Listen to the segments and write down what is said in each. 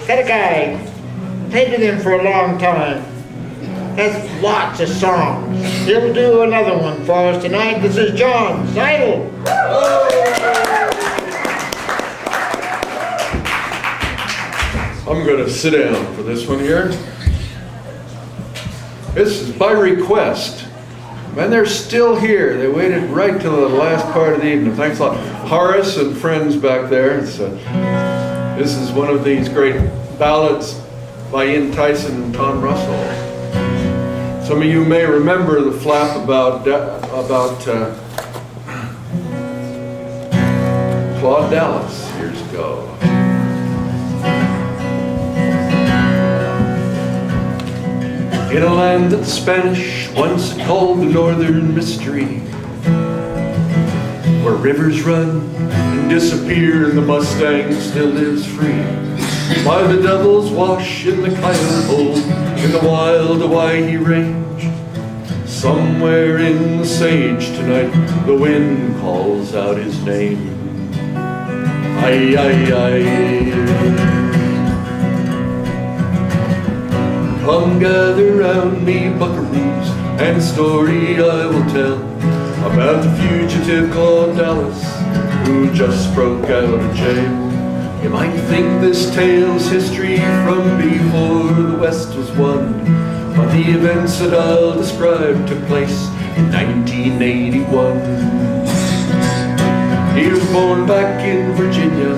got a guy, played with him for a long time. Has lots of songs. He'll do another one for us tonight. This is John Sidle. I'm going to sit down for this one here. This is by request. And they're still here. They waited right till the last part of the evening. Thanks a lot. Horace and friends back there. This is one of these great ballads by Ian Tyson and Tom Russell. Some of you may remember the flap about Claude Dallas years ago. In a land that the Spanish once called the Northern Mystery, where rivers run and disappear and the Mustang still lives free, by the Devil's Wash in the Coyote Hole, in the wild Hawaii Range, somewhere in the sage tonight the wind calls out his name. Ay, ay, ay. Come gather round me, buckaroos, and a story I will tell about the fugitive Claude Dallas who just broke out of jail. You might think this tale's history from before the West was won, but the events that I'll describe took place in 1981. He was born back in Virginia.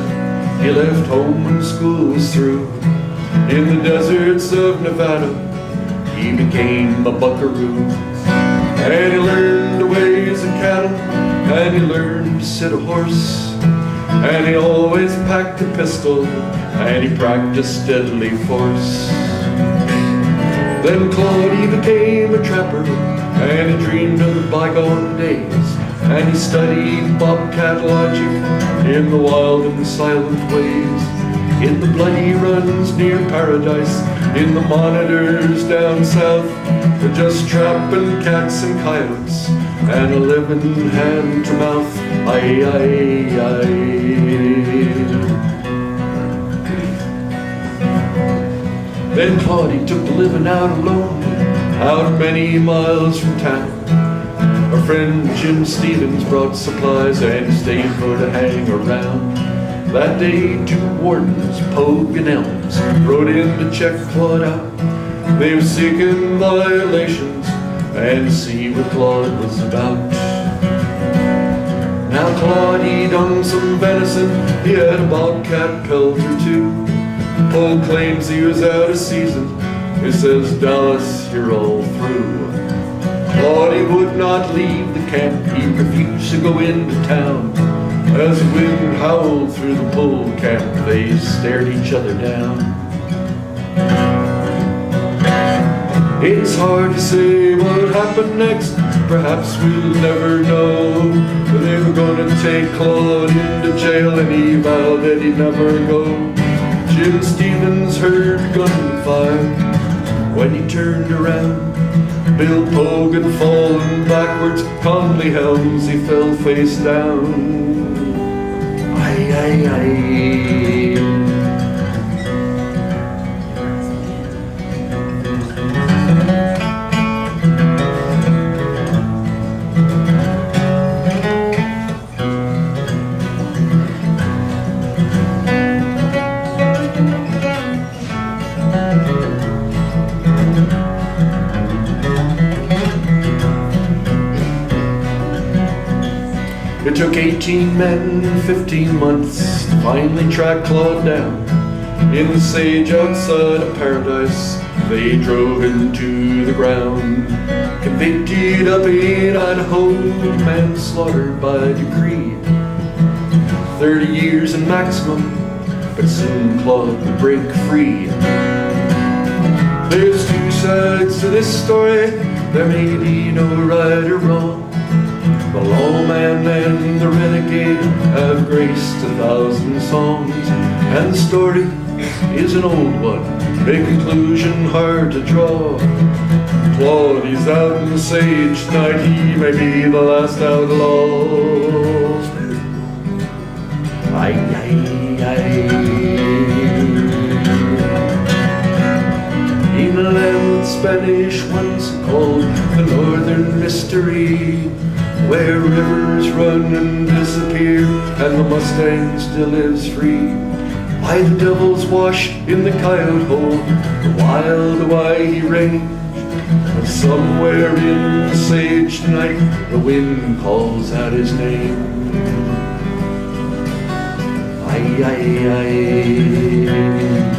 He left home when school was through. In the deserts of Nevada, he became a buckaroo. And he learned the ways of cattle, and he learned to sit a horse. And he always packed a pistol, and he practiced deadly force. Then Claude, he became a trapper, and he dreamed of the bygone days. And he studied bobcat logic in the wild and silent ways. In the bloody runs near Paradise, in the monitors down south, we're just trapping cats and coyotes, and a living hand to mouth. Aye, aye, aye. Then Claude, he took to living out alone, out many miles from town. Our friend Jim Stevens brought supplies, and he stayed for to hang around. That day, 2 wardens, Pogue and Elms, rode in to check Claude out. They were seeking violations and to see what Claude was about. Now Claude, he done some venison, he had a bobcat pelt or 2. Pogue claims he was out of season, he says, Dallas, you're all through. Claude, he would not leave the camp, he refused to go into town. As the wind howled through the pole camp, they stared each other down. It's hard to say what happened next, perhaps we'll never know. But they were gonna take Claude into jail, and he vowed that he'd never go. Jim Stevens heard gunfire when he turned around. Bill Pogue had fallen backwards, Conley Helms, he fell face down. Ay, ay, ay. It took 18 men, 15 months to finally track Claude down. In the sage outside of Paradise, they drove him to the ground. Convicted up in Idaho, manslaughter by decree. 30 years in maximum, but soon Claude would break free. There's 2 sides to this story, there may be no right or wrong. The lawman and the renegade have graced 1,000 songs, and the story is an old one, a conclusion hard to draw. Claude, he's out in the sage tonight, he may be the last outlaw. Ay, ay, ay. Spanish once called the Northern Mystery, where rivers run and disappear and the Mustang still lives free. Why the devil's washed in the coyote hole, the wild why he ranged, and somewhere in the sage night the wind calls out his name. Ay, ay, ay.